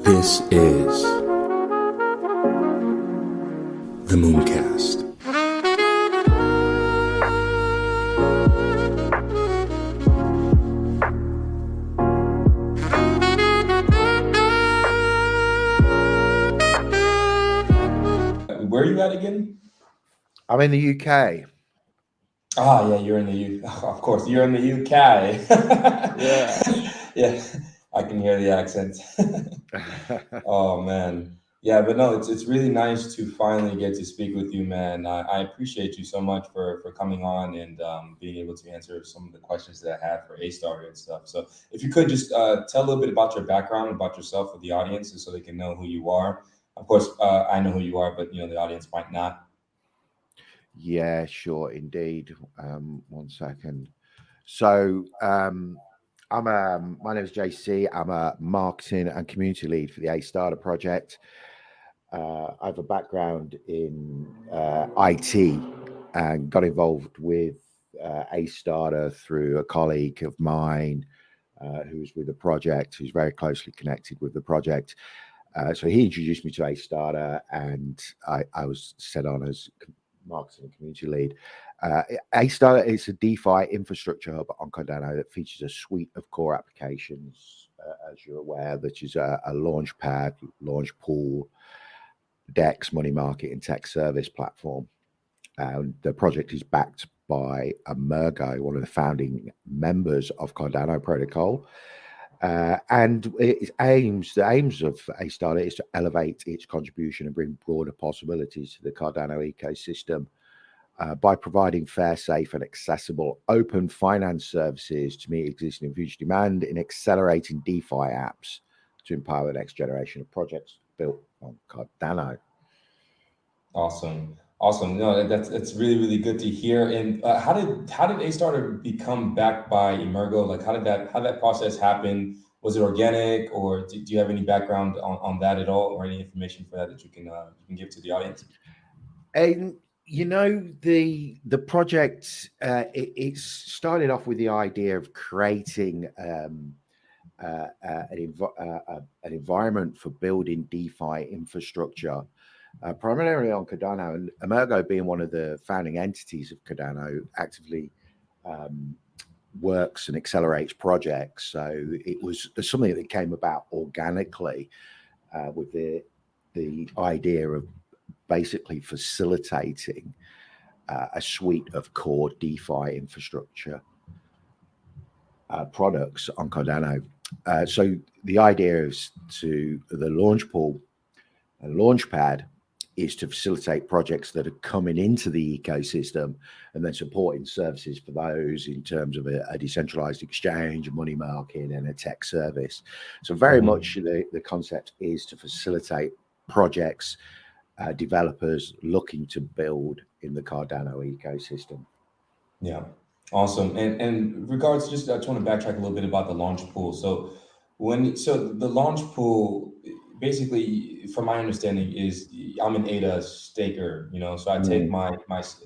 This is the Mooncast. Where are you at again? I'm in the UK. Ah, yeah, you're in the UK. Of course, you're in the UK. Yeah. Yeah, I can hear the accent. Oh man, yeah, but no, it's really nice to finally get to speak with you, man. I appreciate you so much for coming on and being able to answer some of the questions that I have for A-Starter and stuff. So if you could just tell a little bit about your background, about yourself for the audience, so they can know who you are. Of course, I know who you are, but the audience might not. Yeah, sure, indeed. 1 second. So, my name is JC. I'm a marketing and community lead for the A-Starter project. I have a background in IT and got involved with A-Starter through a colleague of mine who's with the project, who's very closely connected with the project. So he introduced me to A-Starter, and I was set on as marketing and community lead. A-Starter is a DeFi infrastructure hub on Cardano that features a suite of core applications, as you're aware, that is a launch pad, launch pool, DEX, money market, and tech service platform. The project is backed by EMURGO, one of the founding members of Cardano protocol. And the aims of A-Starter is to elevate its contribution and bring broader possibilities to the Cardano ecosystem by providing fair, safe, and accessible open finance services to meet existing and future demand in accelerating DeFi apps to empower the next generation of projects built on Cardano. Awesome. No, that's really good to hear. And how did A-Starter become backed by EMURGO? Like, how did that process happen? Was it organic, or do you have any background on that at all, or any information for that you can give to the audience? And the project it started off with the idea of creating an environment for building DeFi infrastructure. Primarily on Cardano, and EMURGO being one of the founding entities of Cardano, actively works and accelerates projects. So it was something that came about organically with the idea of basically facilitating a suite of core DeFi infrastructure products on Cardano. So the idea is to the launch pool and launch pad is to facilitate projects that are coming into the ecosystem and then supporting services for those in terms of a decentralized exchange, a money market, and a tech service. So very much the concept is to facilitate projects, developers looking to build in the Cardano ecosystem. Yeah, awesome. And regards, just I just want to backtrack a little bit about the launch pool. So the launch pool, basically, from my understanding, is I'm an ADA staker. So I take my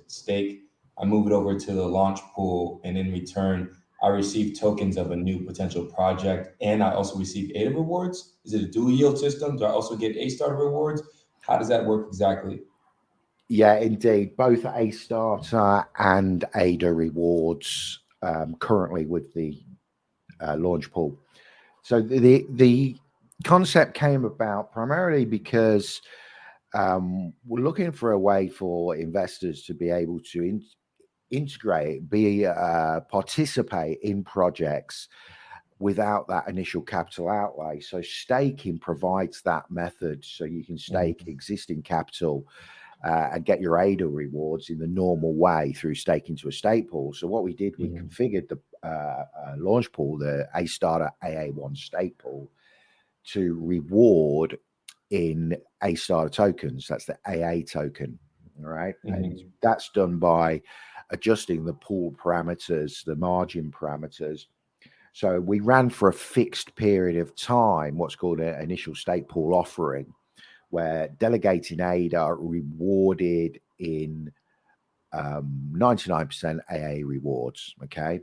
stake, I move it over to the launch pool, and in return, I receive tokens of a new potential project, and I also receive ADA rewards. Is it a dual yield system? Do I also get A-Starter rewards? How does that work exactly? Yeah, indeed. Both A-Starter and ADA rewards currently with the launch pool. So the concept came about primarily because we're looking for a way for investors to be able to integrate, participate in projects without that initial capital outlay. So staking provides that method, so you can stake existing capital and get your ADA rewards in the normal way through staking to a stake pool. So what we did, we configured the launch pool, the A-Starter AA1 stake pool, to reward in A-Starter tokens. That's the AA token, all right? And that's done by adjusting the pool parameters, the margin parameters. So we ran for a fixed period of time what's called an initial stake pool offering, where delegating ADA rewarded in 99% AA rewards, okay?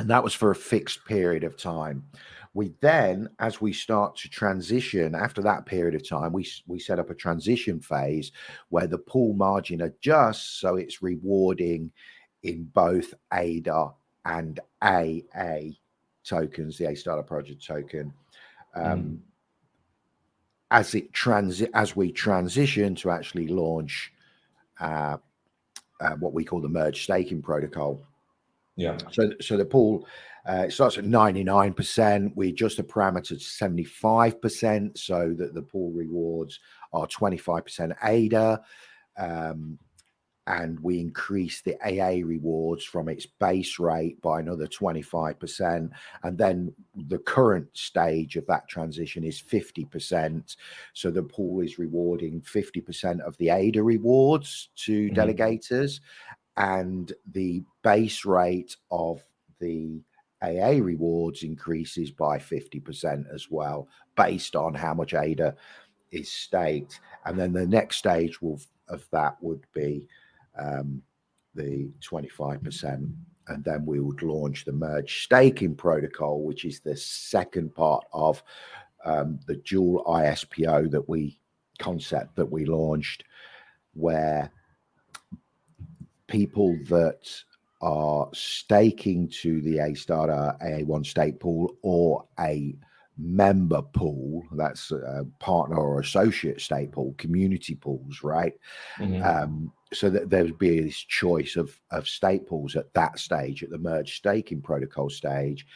And that was for a fixed period of time. We then, as we start to transition after that period of time, we set up a transition phase where the pool margin adjusts so it's rewarding in both ADA and AA tokens, the A Starter project token. As we transition to actually launch what we call the merge staking protocol. Yeah. So the pool it starts at 99%. We adjust the parameter to 75% so that the pool rewards are 25% ADA. And we increase the AA rewards from its base rate by another 25%. And then the current stage of that transition is 50%. So the pool is rewarding 50% of the ADA rewards to delegators, and the base rate of the AA rewards increases by 50% as well, based on how much ADA is staked. And then the next stage of that would be the 25%, and then we would launch the merge staking protocol, which is the second part of the dual ISPO concept that we launched, where people that are staking to the A Starter AA1 stake pool or a member pool, that's a partner or associate stake pool, community pools, right? So that there would be this choice of stake pools at that stage, at the merge staking protocol stage,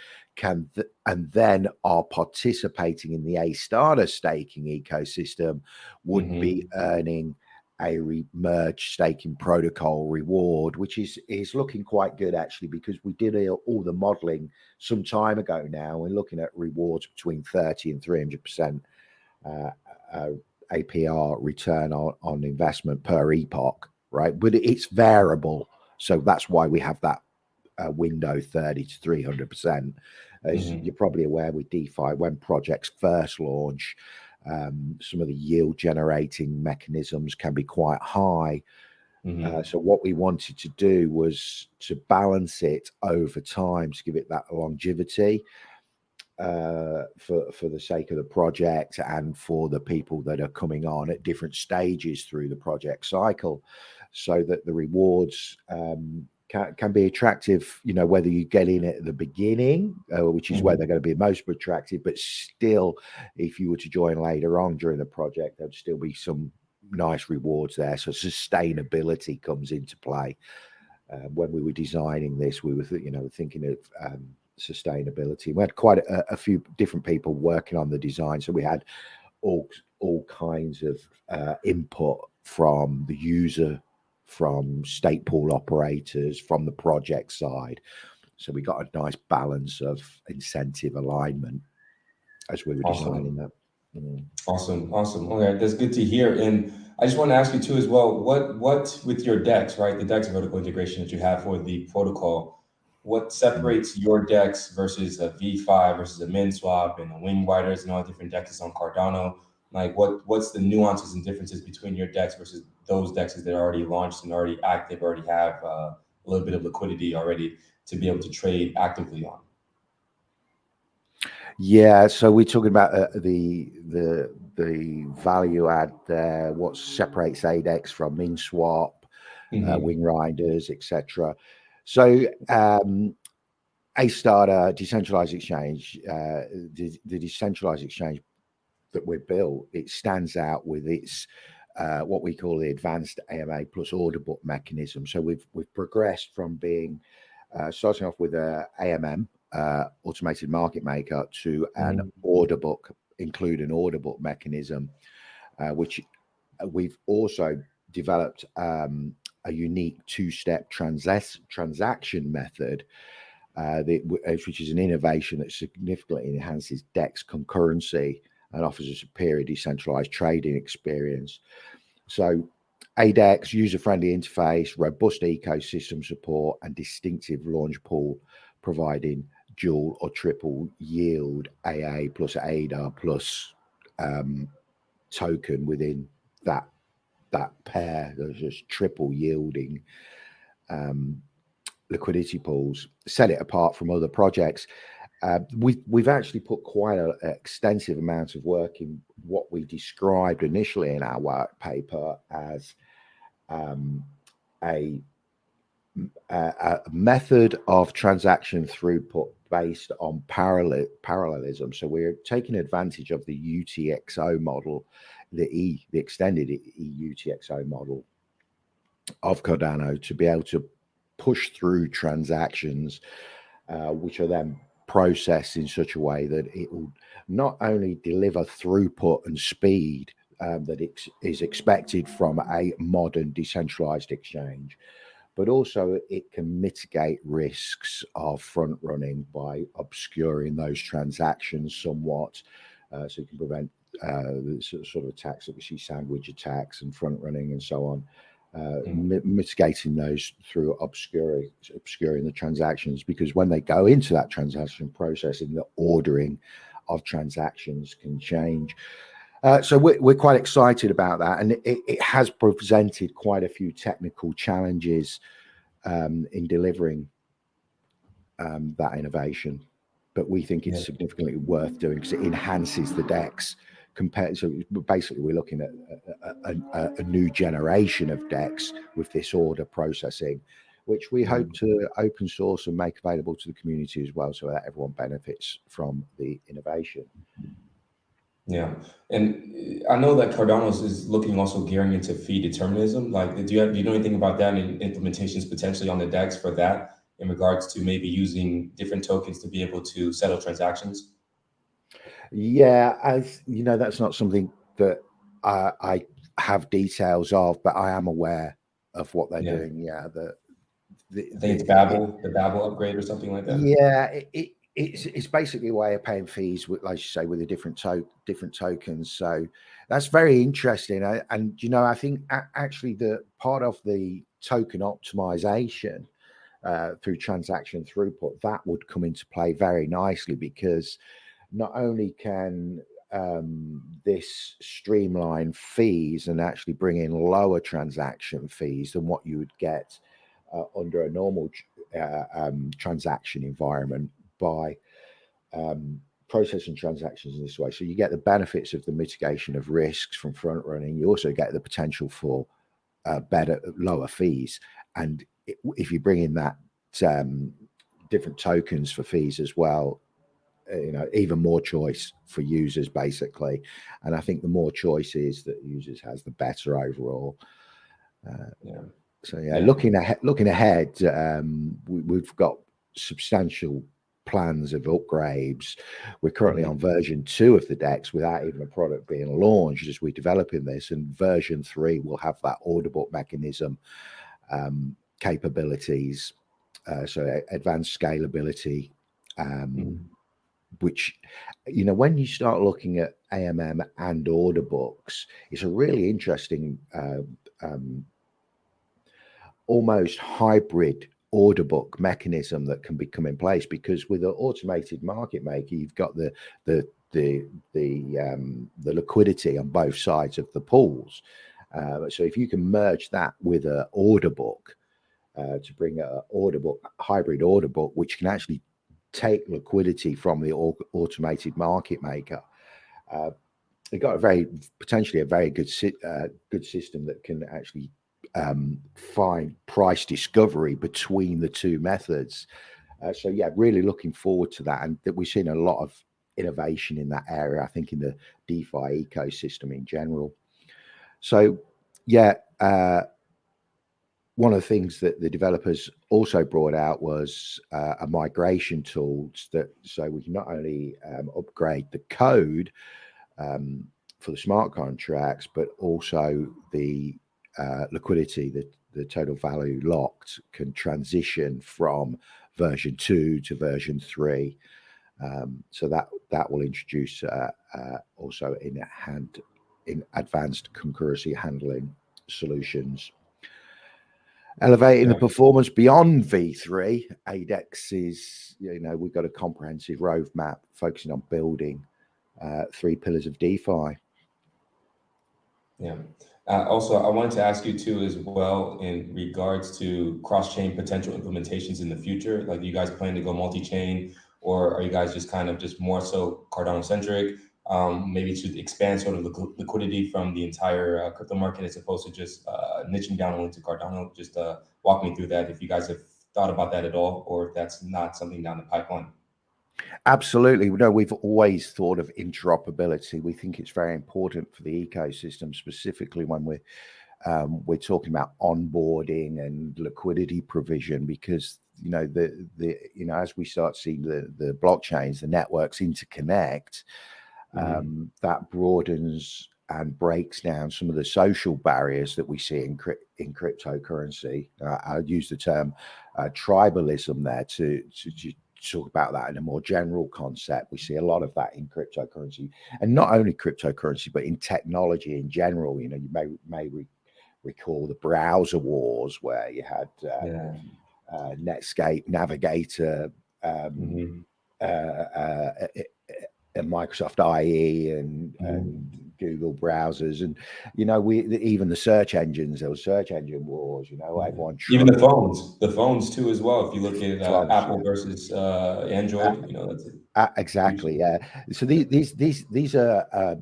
and then are participating in the A Starter staking ecosystem would be earning a merge staking protocol reward, which is looking quite good actually, because we did all the modeling some time ago now. We're looking at rewards between 30 and 300% APR return on investment per epoch, right? But it's variable, so that's why we have that window 30 to 300%. As you're probably aware with DeFi, when projects first launch, some of the yield generating mechanisms can be quite high. So what we wanted to do was to balance it over time to give it that longevity for the sake of the project and for the people that are coming on at different stages through the project cycle, so that the rewards can be attractive, you know, whether you get in at the beginning, which is where they're going to be most attractive, but still, if you were to join later on during the project, there'd still be some nice rewards there. So sustainability comes into play. When we were designing this, we were thinking of sustainability. We had quite a few different people working on the design, so we had all kinds of input from the user, from stake pool operators, from the project side. So we got a nice balance of incentive alignment as we were designing that. Awesome. Okay, that's good to hear. And I just want to ask you too as well, what with your DEX, right? The DEX vertical integration that you have for the protocol, what separates your DEX versus a V5 versus a MinSwap and a Wing Riders and all the different DEXs on Cardano? Like what's the nuances and differences between your DEX versus those DEXs that are already launched and already active, already have a little bit of liquidity already to be able to trade actively on? Yeah, so we're talking about the value add there, what separates ADEX from MinSwap, Wing Riders, etc. So A Starter decentralized exchange, the decentralized exchange that we built, it stands out with its what we call the advanced AMA plus order book mechanism. So we've progressed from being starting off with a AMM, automated market maker, to an order book, include an order book mechanism, which we've also developed a unique two-step transaction method, which is an innovation that significantly enhances DEX concurrency and offers a superior decentralized trading experience. So ADEX, user-friendly interface, robust ecosystem support, and distinctive launch pool, providing dual or triple yield AA plus ADA plus token within that pair. There's just triple yielding liquidity pools, set it apart from other projects. We've actually put quite an extensive amount of work in what we described initially in our work paper as a method of transaction throughput based on parallelism. So we're taking advantage of the UTXO model, the extended UTXO model of Cardano to be able to push through transactions, which are then processed in such a way that it will not only deliver throughput and speed that is expected from a modern decentralized exchange, but also it can mitigate risks of front running by obscuring those transactions somewhat. So you can prevent the sort of attacks that we see, sandwich attacks and front running and so on. Mitigating those through obscuring the transactions, because when they go into that transaction processing, the ordering of transactions can change. So we're quite excited about that, and it has presented quite a few technical challenges in delivering that innovation, but we think it's significantly worth doing because it enhances the DEX. So basically, we're looking at a new generation of DEX with this order processing, which we hope to open source and make available to the community as well, so that everyone benefits from the innovation. Yeah, and I know that Cardano's is looking also gearing into fee determinism. Like, do you know anything about that and implementations potentially on the DEX for that in regards to maybe using different tokens to be able to settle transactions? Yeah, as you know, that's not something that I have details of, but I am aware of what they're doing. Yeah, I think it's Babel, the Babel upgrade or something like that. Yeah, it's basically a way of paying fees with, like you say, with the different tokens. So that's very interesting. And you know, I think actually the part of the token optimization through transaction throughput, that would come into play very nicely, because not only can this streamline fees and actually bring in lower transaction fees than what you would get under a normal transaction environment by processing transactions in this way. So you get the benefits of the mitigation of risks from front running. You also get the potential for lower fees. And if you bring in that different tokens for fees as well, you know, even more choice for users basically. And I think the more choices that users has, the better overall. So looking ahead, we've got substantial plans of upgrades. We're currently on version 2 of the DEX without even a product being launched as we're developing this, and version 3 will have that order book mechanism capabilities, so advanced scalability, which, you know, when you start looking at AMM and order books, it's a really interesting almost hybrid order book mechanism that can become in place, because with an automated market maker, you've got the liquidity on both sides of the pools. So if you can merge that with an order book to bring a hybrid order book, which can actually take liquidity from the automated market maker, you've got potentially a very good system that can actually find price discovery between the two methods. So yeah, really looking forward to that, and that we've seen a lot of innovation in that area, I think, in the DeFi ecosystem in general. So yeah, one of the things that the developers also brought out was a migration tool so we can not only upgrade the code for the smart contracts, but also the liquidity, the total value locked, can transition from version 2 to version 3. So that will introduce also in advanced concurrency handling solutions. Elevating the performance beyond V3, ADEX is, you know, we've got a comprehensive roadmap focusing on building 3 pillars of DeFi. Yeah. Also, I wanted to ask you too, as well, in regards to cross-chain potential implementations in the future. Like, do you guys plan to go multi-chain, or are you guys just kind of just more so Cardano-centric? Maybe to expand sort of liquidity from the entire crypto market as opposed to just niching down only to Cardano. Just walk me through that if you guys have thought about that at all, or if that's not something down the pipeline. Absolutely. No, we've always thought of interoperability. We think it's very important for the ecosystem, specifically when we're talking about onboarding and liquidity provision, because as we start seeing the blockchains, the networks interconnect, that broadens and breaks down some of the social barriers that we see in cryptocurrency. I'll use the term tribalism there to talk about that in a more general concept. We see a lot of that in cryptocurrency, and not only cryptocurrency, but in technology in general. You may recall the browser wars, where you had Netscape, Navigator, and Microsoft IE and Google browsers, and even the search engines. There was search engine wars. Everyone even the phones too as well. If you look at Apple versus Android, that's exactly So these are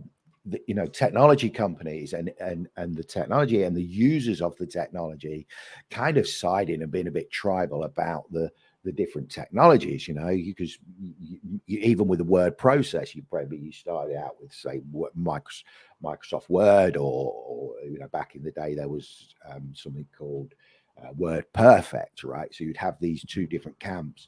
technology companies, and the technology and the users of the technology kind of siding and being a bit tribal about the different technologies, because even with the word process, you started out with, say, Microsoft Word, or back in the day there was something called Word Perfect, right? So you'd have these two different camps,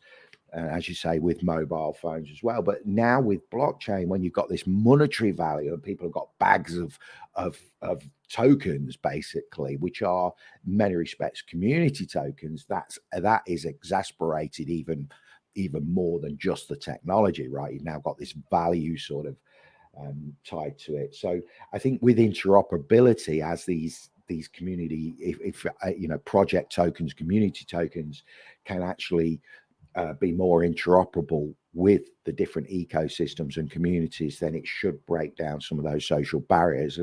as you say, with mobile phones as well. But now with blockchain, when you've got this monetary value and people have got bags of tokens, basically, which are in many respects community tokens, that is exasperated even more than just the technology, right? You've now got this value sort of tied to it. So I think with interoperability, as these community, if project tokens, community tokens can actually be more interoperable with the different ecosystems and communities, then it should break down some of those social barriers.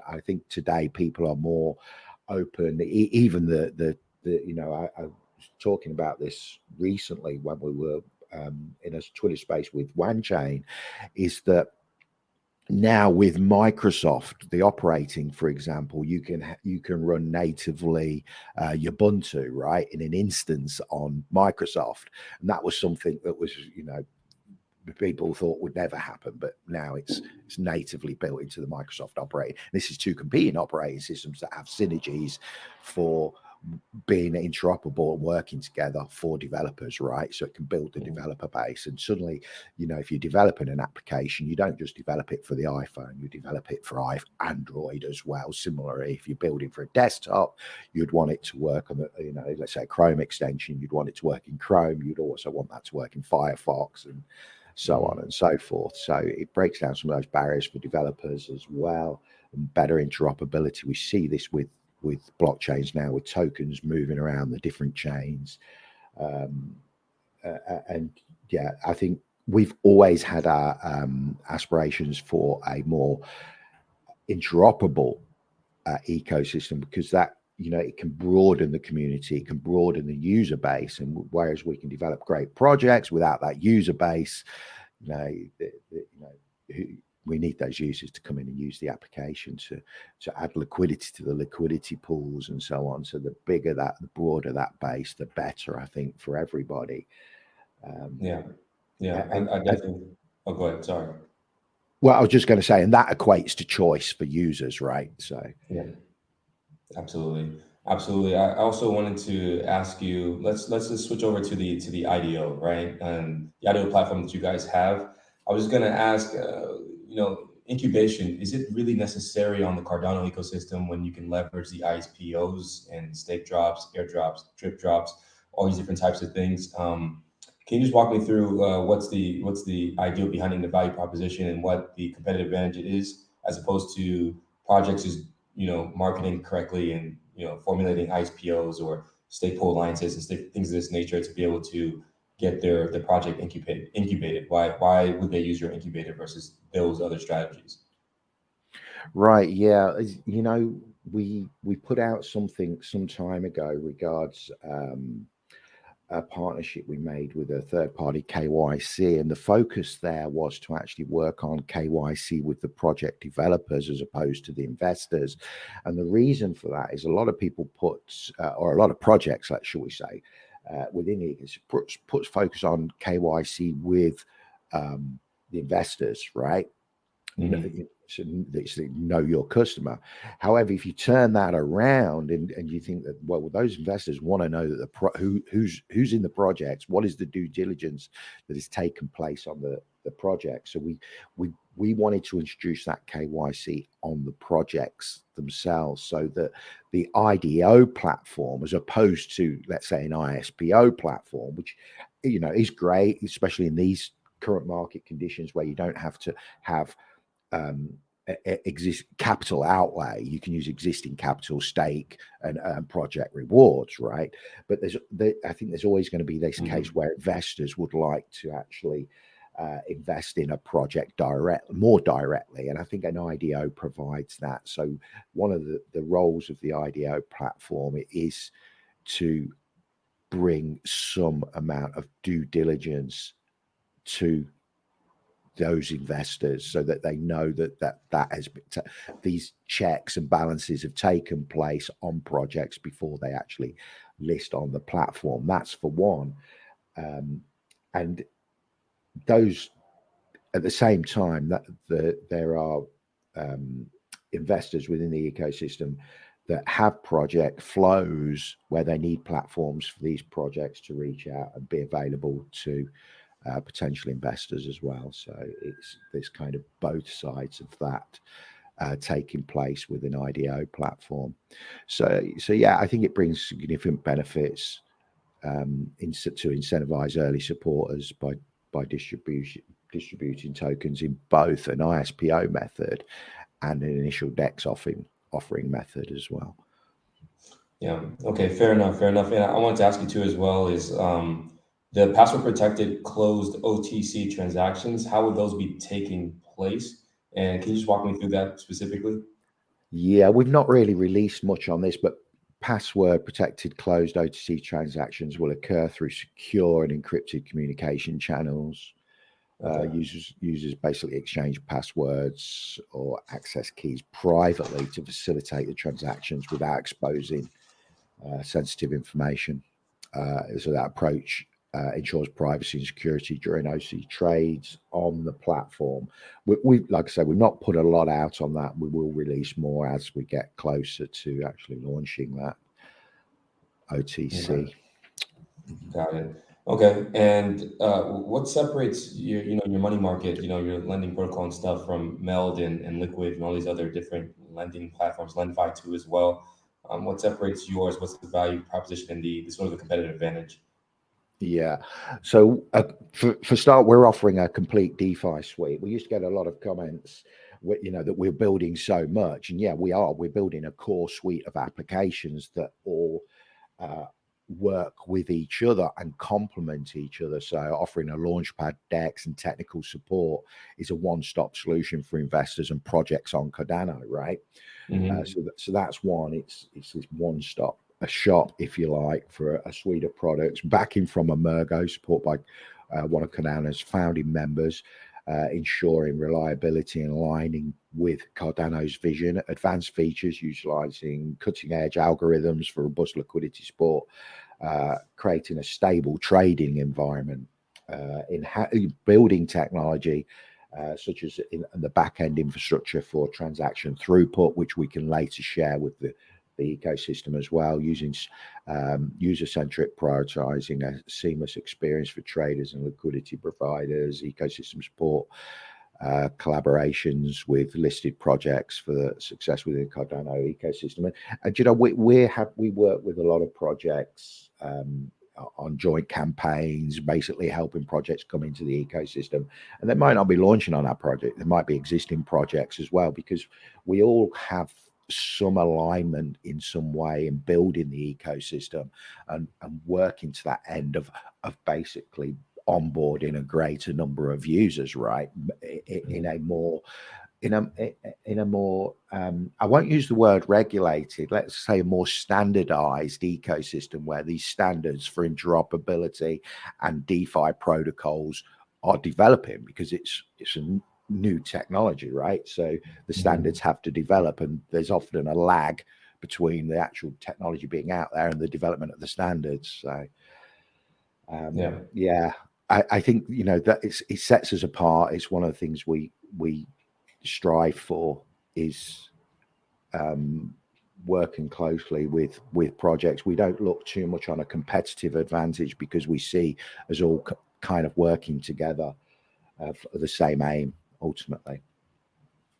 I think today people are more open. Even I was talking about this recently when we were in a Twitter space with OneChain, is that now with Microsoft, the operating, for example, you can run natively Ubuntu, right, in an instance on Microsoft, and that was something that was people thought would never happen, but now it's natively built into the Microsoft operating. This is two competing operating systems that have synergies for being interoperable and working together for developers, right? So it can build the developer base. And suddenly, if you're developing an application, you don't just develop it for the iPhone, you develop it for Android as well. Similarly, if you're building for a desktop, you'd want it to work on the, let's say a Chrome extension, you'd want it to work in Chrome, you'd also want that to work in Firefox, and so on and so forth. So it breaks down some of those barriers for developers as well, and better interoperability. We see this with blockchains now, with tokens moving around the different chains. And yeah, I think we've always had our aspirations for a more interoperable ecosystem, because that, it can broaden the community, it can broaden the user base. And whereas we can develop great projects without that user base, we need those users to come in and use the application to add liquidity to the liquidity pools and so on. So the bigger that, the broader that base, the better, I think, for everybody. I definitely. Oh, go ahead. Sorry. Well, I was just going to say, and that equates to choice for users, right? So yeah, absolutely. I also wanted to ask you. Let's just switch over to the IDO, right? And the IDO platform that you guys have. I was going to ask. Incubation, is it really necessary on the Cardano ecosystem when you can leverage the ISPOs and stake drops, airdrops, drip drops, all these different types of things? Can you just walk me through what's the ideal behind the value proposition and what the competitive advantage is, as opposed to projects just marketing correctly and formulating ISPOs or stake pool alliances and things of this nature to be able to get their project incubated? Why would they use your incubator versus those other strategies? Right. Yeah. we put out something some time ago regards a partnership we made with a third party KYC, and the focus there was to actually work on KYC with the project developers as opposed to the investors. And the reason for that is a lot of people put or a lot of projects, shall we say, within it puts focus on KYC with the investors, right? So know your customer. However, if you turn that around and you think that, well, those investors want to know that who's in the projects, what is the due diligence that has taken place on the project. So we wanted to introduce that KYC on the projects themselves, so that the IDO platform, as opposed to, let's say, an ISPO platform, which is great, especially in these current market conditions where you don't have to have exist capital outlay. You can use existing capital stake and project rewards, right? But I think there's always going to be this case where investors would like to actually invest in a project more directly, and I think an IDO provides that. So one of the roles of the IDO platform is to bring some amount of due diligence to those investors, so that they know that has been these checks and balances have taken place on projects before they actually list on the platform. That's for one. And those, at the same time, that there are investors within the ecosystem that have project flows where they need platforms for these projects to reach out and be available to potential investors as well. So it's this kind of both sides of that taking place with an IDO platform. So yeah, I think it brings significant benefits to incentivize early supporters by distributing tokens in both an ISPO method and an initial DEX offering method as well. Yeah. Okay. Fair enough. And I wanted to ask you too as well is the password protected closed OTC transactions. How would those be taking place? And can you just walk me through that specifically? Yeah, we've not really released much on this, but password protected closed OTC transactions will occur through secure and encrypted communication channels. Okay. Users basically exchange passwords or access keys privately to facilitate the transactions without exposing sensitive information. So that approach ensures privacy and security during OTC trades on the platform. We like I say, we've not put a lot out on that. We will release more as we get closer to actually launching that OTC. Okay. Got it. Okay. And what separates your money market, your lending protocol and stuff from Meld and Liquid and all these other different lending platforms, LendFi too as well? What separates yours? What's the value proposition and the sort of the competitive advantage? Yeah. So for start, we're offering a complete DeFi suite. We used to get a lot of comments, that we're building so much, and yeah, we are. We're building a core suite of applications that all work with each other and complement each other. So offering a launchpad, DEX, and technical support is a one-stop solution for investors and projects on Cardano, right? So that's one. It's this one-stop shop, if you like, for a suite of products, backing from EMURGO, support by one of Cardano's founding members, ensuring reliability and aligning with Cardano's vision, advanced features utilizing cutting-edge algorithms for robust liquidity support, creating a stable trading environment, building technology such as in the back-end infrastructure for transaction throughput, which we can later share with the ecosystem as well, using user-centric prioritizing a seamless experience for traders and liquidity providers, ecosystem support, collaborations with listed projects for the success within the Cardano ecosystem. And we work with a lot of projects on joint campaigns, basically helping projects come into the ecosystem. And they might not be launching on our project. There might be existing projects as well, because we all have some alignment in some way in building the ecosystem and working to that end of basically onboarding a greater number of users, right, in a more in a more I won't use the word regulated, let's say a more standardized ecosystem where these standards for interoperability and DeFi protocols are developing, because it's a new technology, right? So the standards have to develop, and there's often a lag between the actual technology being out there and the development of the standards. So I think, you know, that it sets us apart. It's one of the things we strive for, is working closely with projects. We don't look too much on a competitive advantage, because we see us all kind of working together for the same aim ultimately.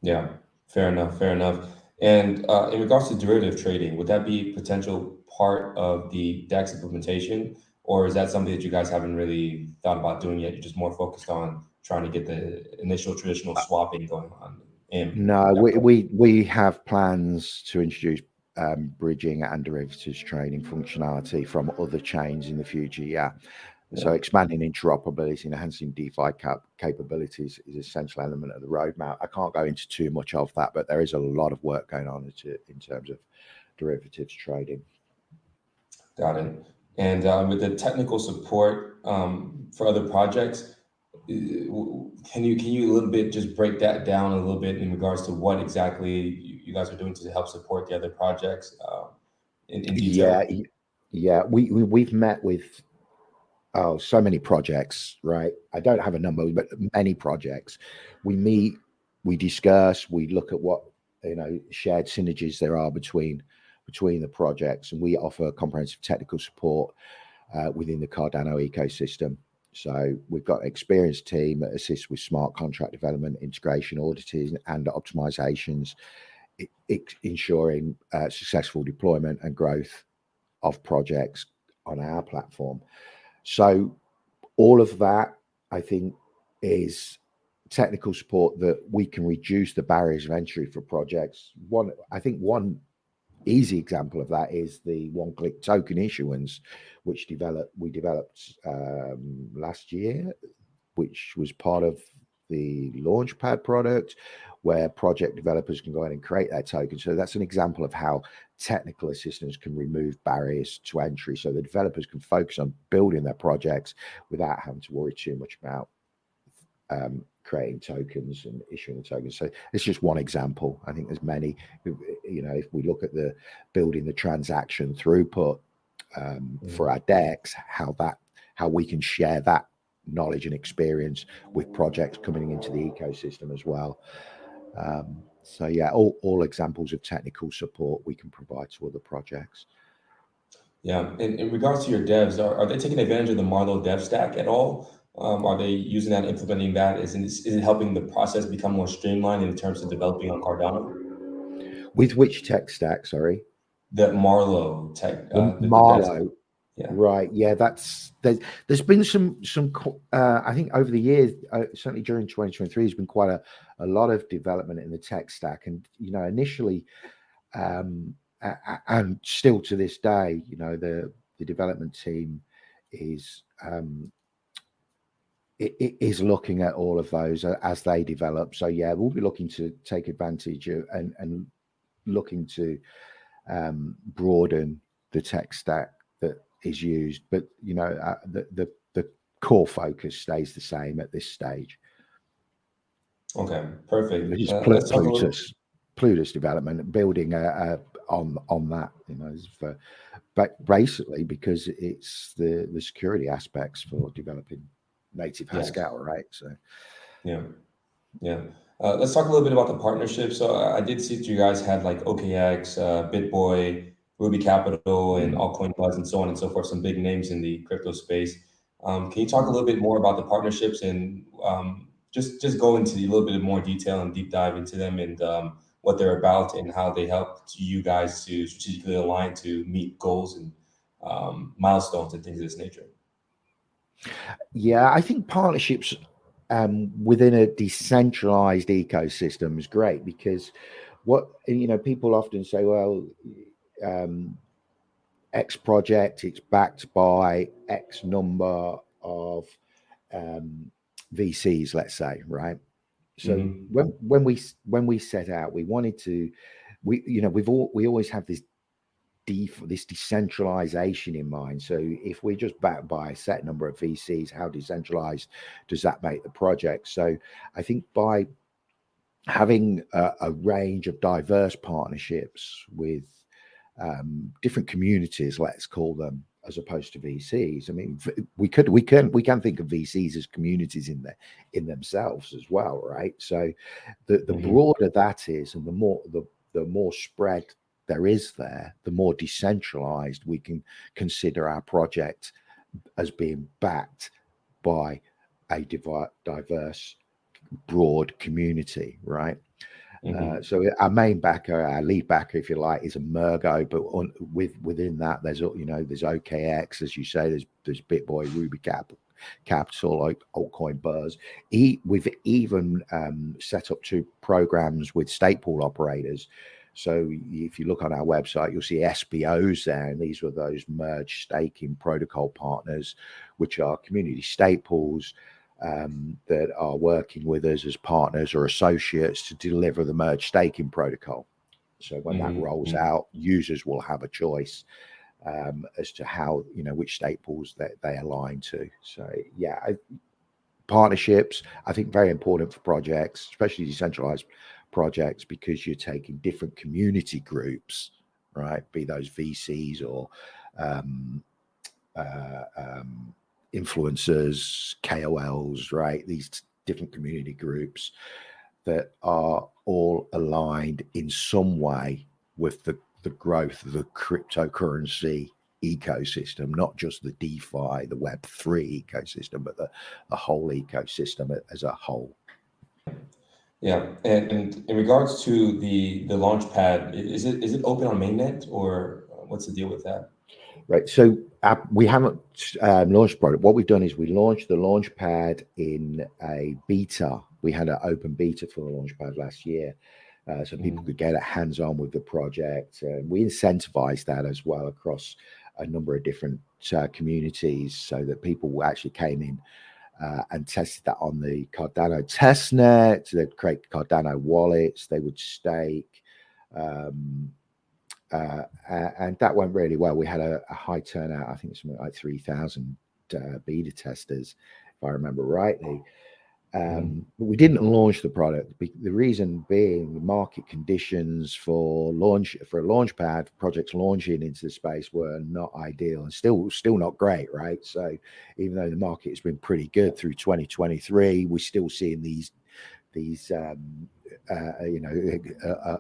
Yeah, fair enough, fair enough. And in regards to derivative trading, would that be a potential part of the DEX implementation, or is that something that you guys haven't really thought about doing yet? You're just more focused on trying to get the initial traditional swapping going on? No, we have plans to introduce bridging and derivatives trading functionality from other chains in the future. Yeah. So expanding interoperability and enhancing DeFi capabilities is an essential element of the roadmap. I can't go into too much of that, but there is a lot of work going on in terms of derivatives trading. Got it. And with the technical support for other projects, can you a little bit just break that down a little bit in regards to what exactly you guys are doing to help support the other projects in detail? Yeah. We've met with so many projects, right? I don't have a number, but many projects. We meet, we discuss, we look at what, you know, shared synergies there are between the projects, and we offer comprehensive technical support within the Cardano ecosystem. So we've got an experienced team that assists with smart contract development, integration, auditing, and optimizations, ensuring successful deployment and growth of projects on our platform. So all of that, I think, is technical support that we can reduce the barriers of entry for projects. One easy example of that is the one-click token issuance, which we developed last year, which was part of the Launchpad product, where project developers can go ahead and create their token. So that's an example of how technical assistance can remove barriers to entry, so the developers can focus on building their projects without having to worry too much about creating tokens and issuing the tokens. So it's just one example. I think there's many. You know, if we look at the building the transaction throughput for our DEX, how we can share that knowledge and experience with projects coming into the ecosystem as well. So yeah, all examples of technical support we can provide to other projects. Yeah. In regards to your devs, are they taking advantage of the Marlowe dev stack at all? Are they using that, implementing that? Is it helping the process become more streamlined in terms of developing on Cardano? With which tech stack, sorry? The Marlowe tech. The Marlowe. Yeah. Right. Yeah, there's been some I think over the years, certainly during 2023, there's been quite a lot of development in the tech stack. And, you know, initially, and still to this day, you know, the development team is looking at all of those as they develop. So yeah, we'll be looking to take advantage of and looking to broaden the tech stack that is used, but you know, the core focus stays the same at this stage. Okay, perfect. It's Plutus development, building on that, you know, but basically because it's the security aspects for developing native Haskell, right? So yeah. Let's talk a little bit about the partnership. So I did see that you guys had like OKX, BitBoy, Ruby Capital, and Altcoin Buzz, and so on and so forth, some big names in the crypto space. Can you talk a little bit more about the partnerships and just go into a little bit more detail and deep dive into them and what they're about and how they help you guys to strategically align to meet goals and milestones and things of this nature? Yeah, I think partnerships within a decentralized ecosystem is great, because what, you know, people often say, well, X project, it's backed by X number of VCs, let's say, right? So when we set out, we wanted to, we always have this decentralization in mind. So if we're just backed by a set number of VCs, how decentralized does that make the project? So I think by having a range of diverse partnerships with different communities, let's call them, as opposed to VCs. I mean, we can think of VCs as communities in themselves as well, right? So the broader that is, and the more spread there is there, the more decentralized we can consider our project as being backed by a diverse, broad community, right? So our main backer, our lead backer, if you like, is EMURGO, but within that, there's OKX, as you say, there's BitBoy, Ruby Capital, like altcoin Buzz. We've even set up 2 programs with stake pool operators. So if you look on our website, you'll see SPOs there, and these were those merge staking protocol partners, which are community stake pools that are working with us as partners or associates to deliver the merge staking protocol. So when that rolls out, users will have a choice as to how, which stake pools that they align to. So yeah, partnerships, I think, very important for projects, especially decentralized projects, because you're taking different community groups, right? Be those VCs or influencers, KOLs, right? These different community groups that are all aligned in some way with the growth of the cryptocurrency ecosystem, not just the DeFi, the Web3 ecosystem, but the whole ecosystem as a whole. Yeah, and in regards to the launch pad, is it open on mainnet, or what's the deal with that? Right. So we haven't launched product. What we've done is we launched the launch pad in a beta. We had an open beta for the launch pad last year, so people could get hands-on with the project. We incentivized that as well across a number of different communities, so that people actually came in and tested that on the Cardano testnet. They'd create Cardano wallets. They would stake. And that went really well. We had a high turnout. I think it's something like 3,000 beta testers, if I remember rightly. But we didn't launch the product. The reason being, market conditions for a launch pad, projects launching into the space, were not ideal and still not great, right? So even though the market has been pretty good through 2023, we're still seeing these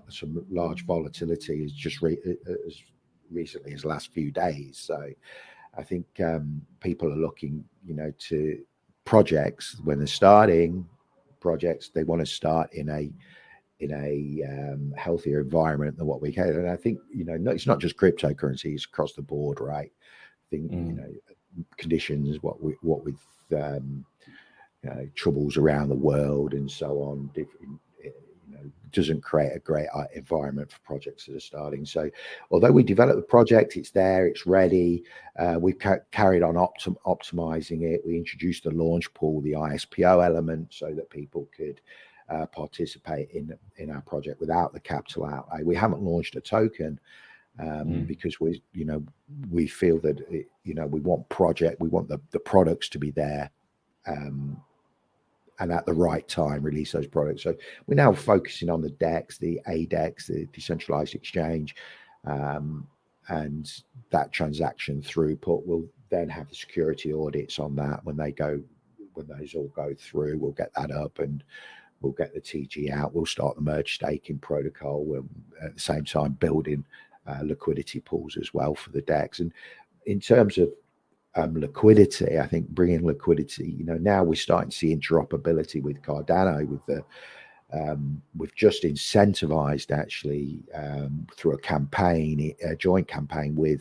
some large volatility as recently as the last few days. So I think people are looking, to projects when they're starting projects. They want to start in a healthier environment than what we had. And I think, it's not just cryptocurrency; it's across the board, right? I think conditions, what with troubles around the world and so on, doesn't create a great environment for projects that are starting. So although we developed the project, it's there, it's ready. We've carried on optimizing it. We introduced the launch pool, the ISPO element, so that people could participate in our project without the capital outlay. We haven't launched a token because we feel that we want the products to be there and at the right time release those products. So we're now focusing on the DEX, the ADEX, the decentralized exchange, and that transaction throughput. We'll then have the security audits on that when those all go through. We'll get that up and we'll get the TG out. We'll start the merge staking protocol. We'll at the same time building liquidity pools as well for the DEX. And in terms of liquidity, I think bringing liquidity, now we're starting to see interoperability with Cardano, we've just incentivized actually through a joint campaign with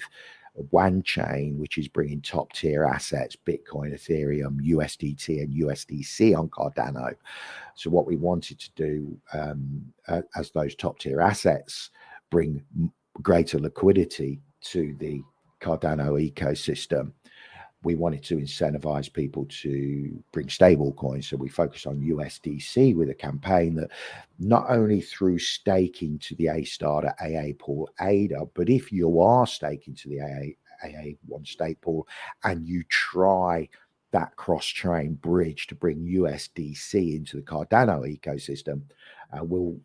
Wan Chain, which is bringing top tier assets, Bitcoin, Ethereum, USDT and USDC on Cardano. So what we wanted to do as those top tier assets bring greater liquidity to the Cardano ecosystem, we wanted to incentivize people to bring stable coins. So we focused on USDC with a campaign that not only through staking to the ASTARTER AA pool ADA, but if you are staking to the AA1 stake pool and you try that cross-chain bridge to bring USDC into the Cardano ecosystem, we'll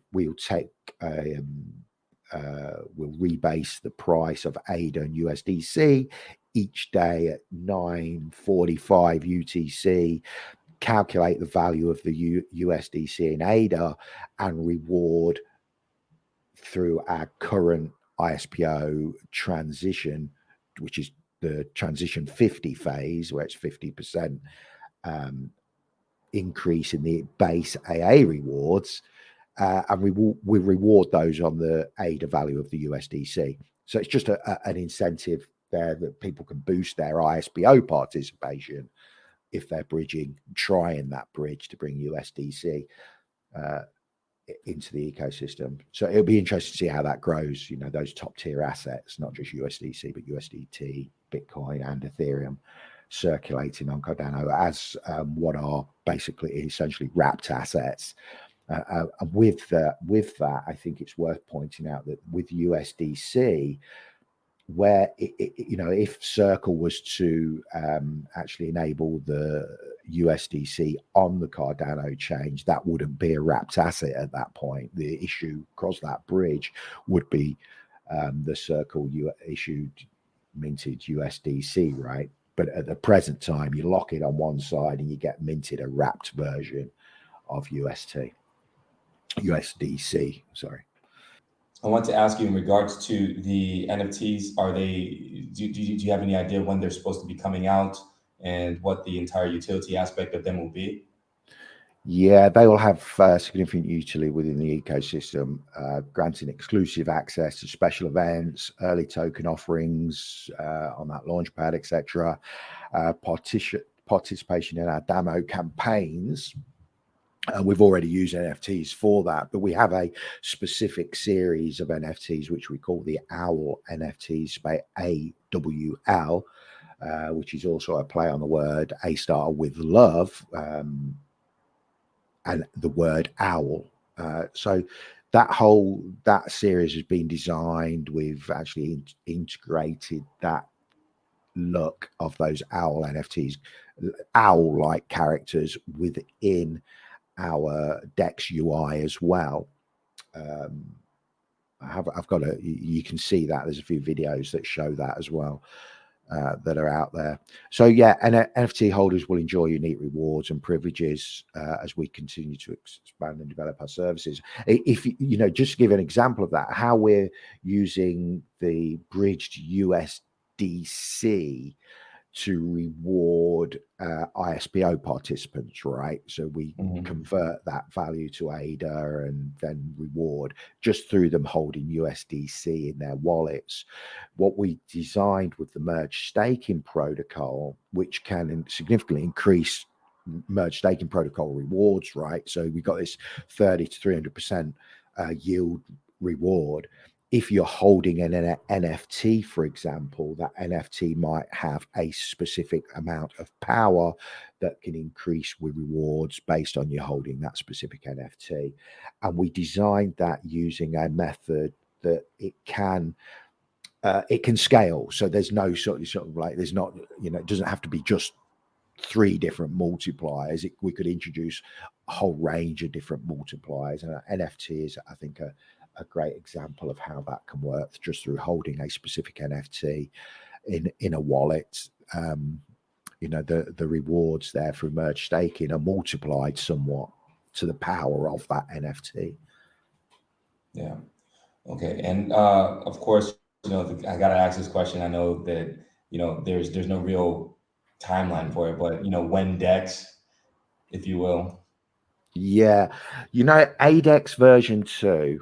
rebase the price of ADA and USDC each day at 9:45 UTC, calculate the value of the USDC in ADA, and reward through our current ISPO transition, which is the transition 50 phase, where it's 50% increase in the base AA rewards, and we reward those on the ADA value of the USDC. So it's just an incentive there that people can boost their ISPO participation if they're trying that bridge to bring USDC into the ecosystem. So it'll be interesting to see how that grows, those top tier assets, not just USDC, but USDT, Bitcoin and Ethereum circulating on Cardano as what are basically essentially wrapped assets. And with that, I think it's worth pointing out that with USDC, where if Circle was to actually enable the USDC on the Cardano chain, that wouldn't be a wrapped asset at that point. The issue across that bridge would be the Circle issued minted USDC, right? But at the present time, you lock it on one side and you get minted a wrapped version of USDC. Sorry. I want to ask you in regards to the NFTs, do you have any idea when they're supposed to be coming out and what the entire utility aspect of them will be? Yeah, they will have significant utility within the ecosystem, granting exclusive access to special events, early token offerings on that launchpad, etc. Participation in our demo campaigns. We've already used NFTs for that, but we have a specific series of NFTs which we call the OWL NFTs by AWL, which is also a play on the word ASTARTER with love, and the word owl. So that series has been designed. We've actually integrated that look of those OWL NFTs, owl-like characters within our DEX UI as well. You can see that there's a few videos that show that as well, that are out there. So yeah, and NFT holders will enjoy unique rewards and privileges as we continue to expand and develop our services. If just to give an example of that, how we're using the bridged USDC to reward ISPO participants, right? So we convert that value to ADA and then reward just through them holding USDC in their wallets. What we designed with the merge staking protocol, which can significantly increase merge staking protocol rewards, right? So we got this 30 to 300% yield reward. If you're holding an NFT, for example, that NFT might have a specific amount of power that can increase with rewards based on you holding that specific NFT. And we designed that using a method that it can scale. So there's no sort of like, there's not, it doesn't have to be just 3 different multipliers. We could introduce a whole range of different multipliers. And NFT is, I think, a great example of how that can work just through holding a specific NFT in a wallet. The rewards there through merge staking are multiplied somewhat to the power of that NFT. Yeah. Okay. And of course, I got to ask this question. I know that there's no real timeline for it, but when DEX, if you will. Yeah. ADEX version 2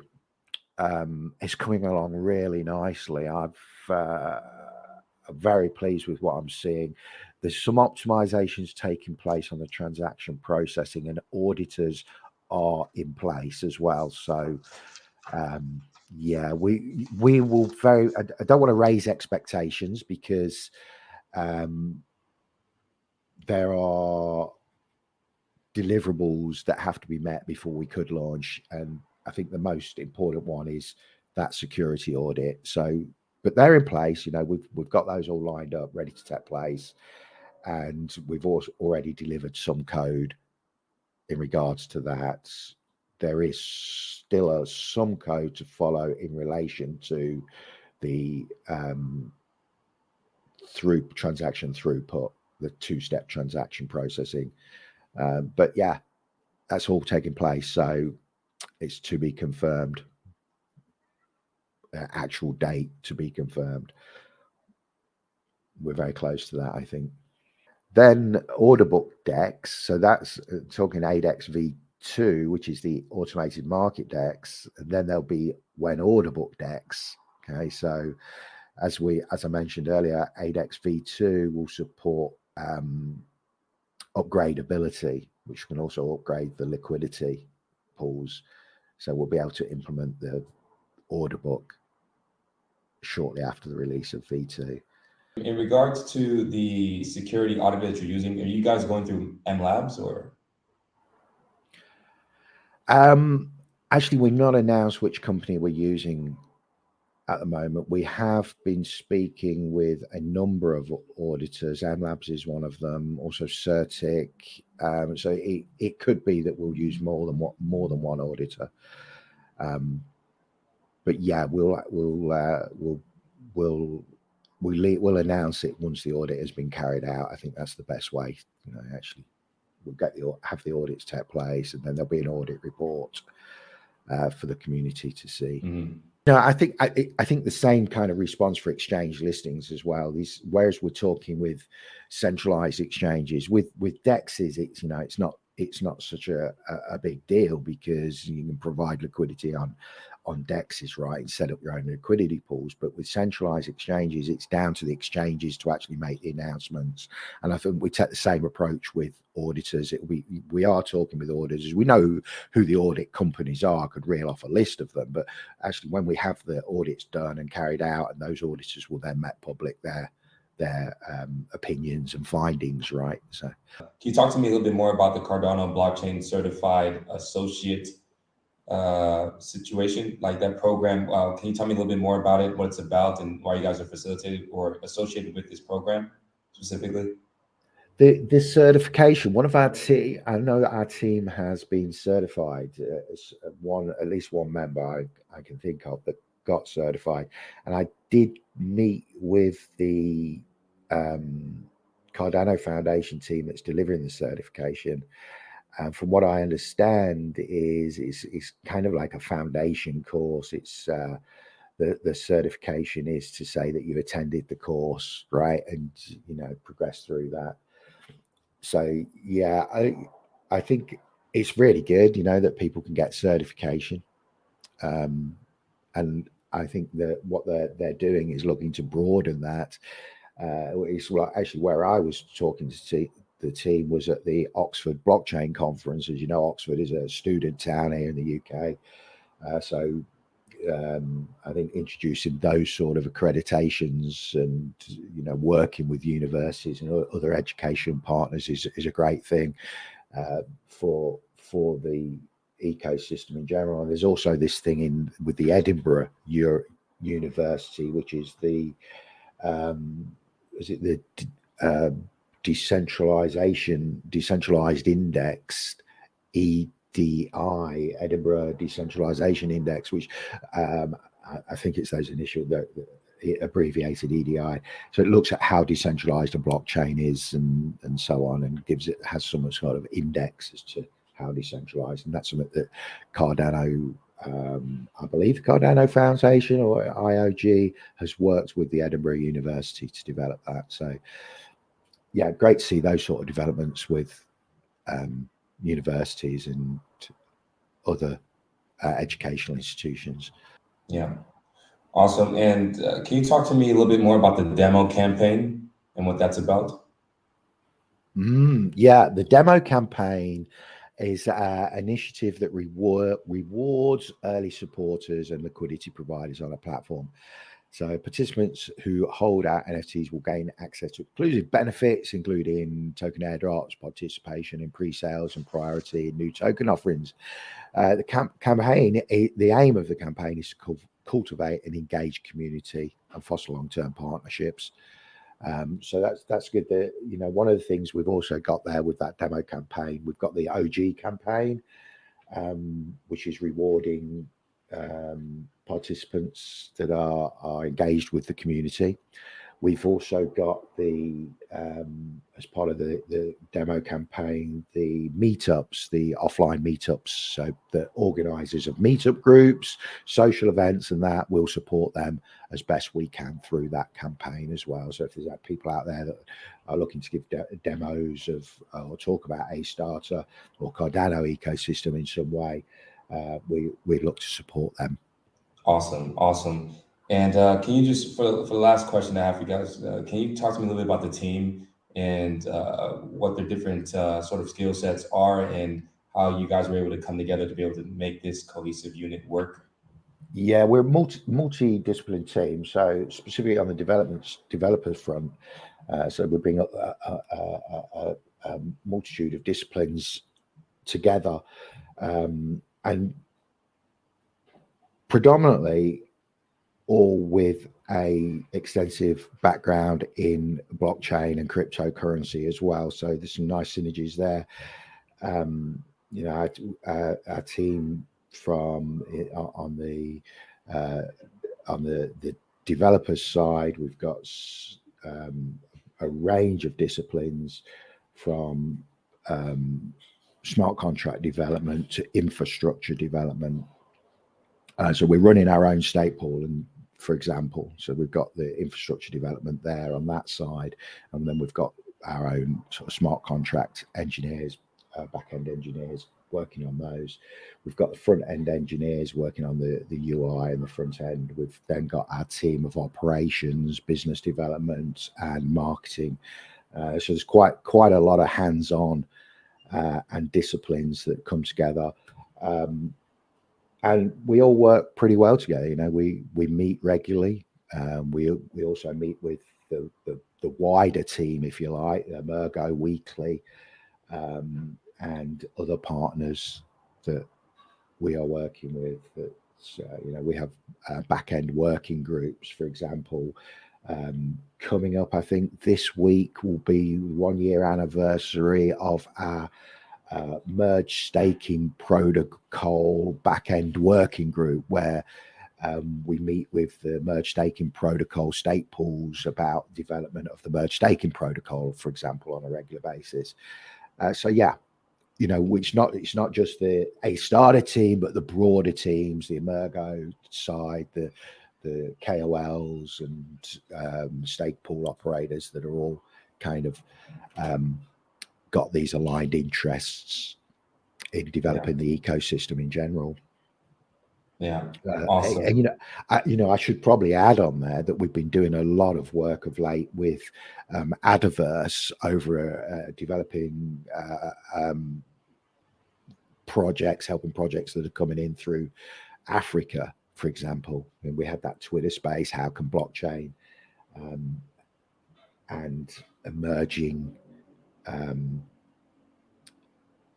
is coming along really nicely. I'm very pleased with what I'm seeing. There's some optimizations taking place on the transaction processing, and auditors are in place as well. So yeah, we will I don't want to raise expectations because there are deliverables that have to be met before we could launch, and I think the most important one is that security audit. So, but they're in place. You know, we've got those all lined up, ready to take place, and we've also already delivered some code in regards to that. There is still some code to follow in relation to the through transaction throughput, the two-step transaction processing. But yeah, that's all taking place. So it's to be confirmed. Actual date to be confirmed. We're very close to that, I think. Then order book decks. So that's talking ADEX V2, which is the automated market decks. And then there'll be when order book decks. Okay, so as I mentioned earlier, ADEX V2 will support upgradability, which can also upgrade the liquidity pools. So we'll be able to implement the order book shortly after the release of V2. In regards to the security audit that you're using, are you guys going through MLabs or? Actually, we've not announced which company we're using at the moment. We have been speaking with a number of auditors. MLabs is one of them, also Certic. So it could be that we'll use more than one auditor. But yeah, we'll announce it once the audit has been carried out. I think that's the best way. You know, actually, we'll have the audits take place, and then there'll be an audit report for the community to see. Mm-hmm. No, I think the same kind of response for exchange listings as well. Whereas we're talking with centralized exchanges, with DEXs, it's not such a big deal because you can provide liquidity on DEXs, right, and set up your own liquidity pools. But with centralized exchanges, it's down to the exchanges to actually make the announcements. And I think we take the same approach with auditors. We are talking with auditors. We know who the audit companies are. I could reel off a list of them, but actually when we have the audits done and carried out, and those auditors will then make public their opinions and findings, right? So can you talk to me a little bit more about the Cardano blockchain certified associate situation, like that program? Can you tell me a little bit more about it, what it's about, and why you guys are facilitated or associated with this program specifically? The certification, one of our team, I know that our team has been certified. At least one member I can think of that got certified, and I did meet with the Cardano Foundation team that's delivering the certification. And from what I understand, it's kind of like a foundation course. It's the certification is to say that you attended the course, right, and progress through that. So yeah, I think it's really good, that people can get certification, and I think that what they're doing is looking to broaden that. It's actually where I was talking to the team was at the Oxford Blockchain Conference. As you know, Oxford is a student town here in the UK, so I think introducing those sort of accreditations and working with universities and other education partners is a great thing for the ecosystem in general. And there's also this thing with the Edinburgh University, which is the decentralized index, EDI, Edinburgh Decentralization Index, which I think it's those initial, the abbreviated EDI. So it looks at how decentralized a blockchain is and so on, and has some sort of index as to how decentralized. And that's something that Cardano, I believe the Cardano Foundation or IOG has worked with the Edinburgh University to develop that. So yeah, great to see those sort of developments with universities and other educational institutions. Yeah, awesome. And can you talk to me a little bit more about the demo campaign and what that's about? Yeah, the demo campaign is an initiative that rewards early supporters and liquidity providers on a platform. So participants who hold our NFTs will gain access to exclusive benefits, including token airdrops, participation in pre-sales, and priority in new token offerings. The campaign, the aim of the campaign is to cultivate an engaged community and foster long-term partnerships. So that's good. One of the things we've also got there with that demo campaign, we've got the OG campaign, which is rewarding participants that are engaged with the community. We've also got the as part of the demo campaign, the meetups, the offline meetups. So the organisers of meetup groups, social events, and that will support them as best we can through that campaign as well. So if there's people out there that are looking to give demos of or talk about ASTARTER or Cardano ecosystem in some way, we look to support them. Awesome. And can you just, for the last question I have for you guys, can you talk to me a little bit about the team and what their different sort of skill sets are and how you guys were able to come together to be able to make this cohesive unit work? Yeah, we're a multi-discipline team. So specifically on the developers front, so we bring up a multitude of disciplines together, and predominantly all with a extensive background in blockchain and cryptocurrency as well. So there's some nice synergies there. Our team from on the developers side, we've got a range of disciplines from smart contract development to infrastructure development. So we're running our own stake pool, and for example, so we've got the infrastructure development there on that side, and then we've got our own sort of smart contract engineers, back-end engineers working on those. We've got the front-end engineers working on the UI and the front end. We've then got our team of operations, business development, and marketing. So there's quite a lot of hands-on and disciplines that come together. And we all work pretty well together. We meet regularly. We also meet with the wider team, if you like, EMURGO weekly, and other partners that we are working with. That we have back-end working groups, for example. Coming up, I think this week will be 1 year anniversary of our merge staking protocol back-end working group, where we meet with the merge staking protocol stake pools about development of the merge staking protocol, for example, on a regular basis. It's not just the ASTARTER team, but the broader teams, the EMURGO side, the KOLs and stake pool operators that are all kind of got these aligned interests in developing the ecosystem in general. Yeah, awesome. And I should probably add on there that we've been doing a lot of work of late with Adaverse over developing helping projects that are coming in through Africa, for example. And we had that Twitter space, how can blockchain and emerging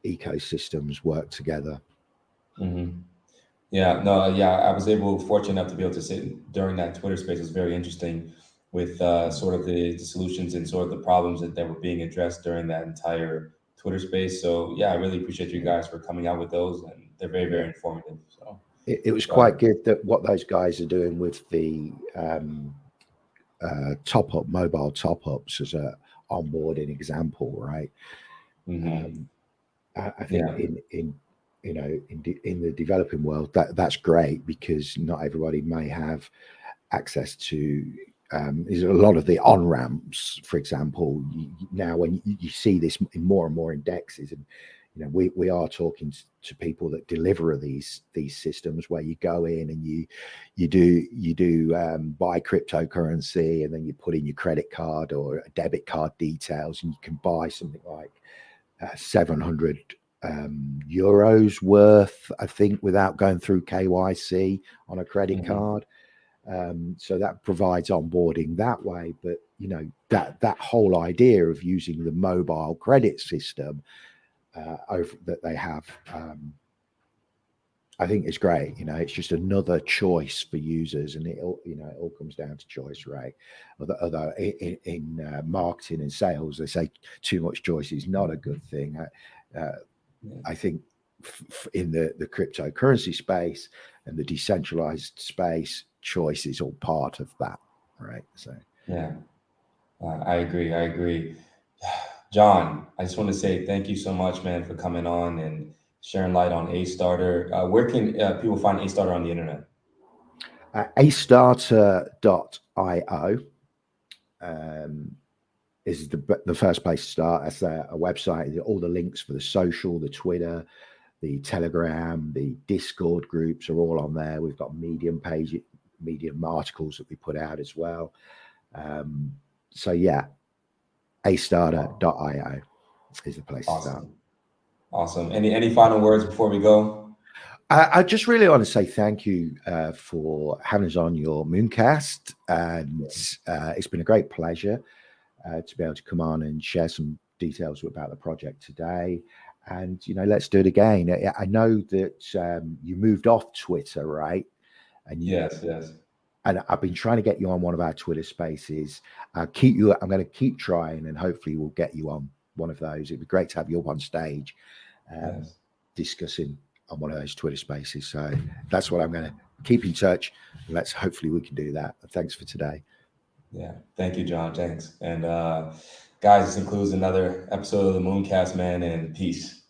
ecosystems work together. Mm-hmm. I was fortunate enough to be able to sit during that Twitter space. It was very interesting with sort of the solutions and sort of the problems that were being addressed during that entire Twitter space. So I really appreciate you guys for coming out with those, and they're very, very informative. So it was quite good that what those guys are doing with the mobile top-ups as a onboarding example, right? Mm-hmm. I think in the developing world, that's great, because not everybody may have access to a lot of the on-ramps, for example. Now when you see this in more and more indexes, and we are talking to people that deliver these systems, where you go in and you do buy cryptocurrency, and then you put in your credit card or a debit card details, and you can buy something like 700 euros worth, I think, without going through KYC on a credit card. So that provides onboarding that way. But that whole idea of using the mobile credit system that they have, I think is great. It's just another choice for users, and it all comes down to choice, right? Although in marketing and sales, they say too much choice is not a good thing. I think in the cryptocurrency space and the decentralized space, choice is all part of that, right? So yeah, I agree. John, I just want to say thank you so much, man, for coming on and sharing light on ASTARTER. Where can people find ASTARTER on the internet? ASTARTER.io is the first place to start. That's a website. All the links for the social, the Twitter, the Telegram, the Discord groups are all on there. We've got Medium articles that we put out as well. So yeah, ASTARTER.io is the place to start. Awesome. Any final words before we go? I just really want to say thank you for having us on your Mooncast, and it's been a great pleasure to be able to come on and share some details about the project today. And let's do it again. I know that you moved off Twitter, right? And yes. And I've been trying to get you on one of our Twitter spaces. I'm going to keep trying, and hopefully we'll get you on one of those. It'd be great to have you up on stage discussing on one of those Twitter spaces. So that's what I'm going to keep in touch. Hopefully we can do that. Thanks for today. Yeah. Thank you, John. Thanks. And guys, this includes another episode of the Mooncast, man, and peace.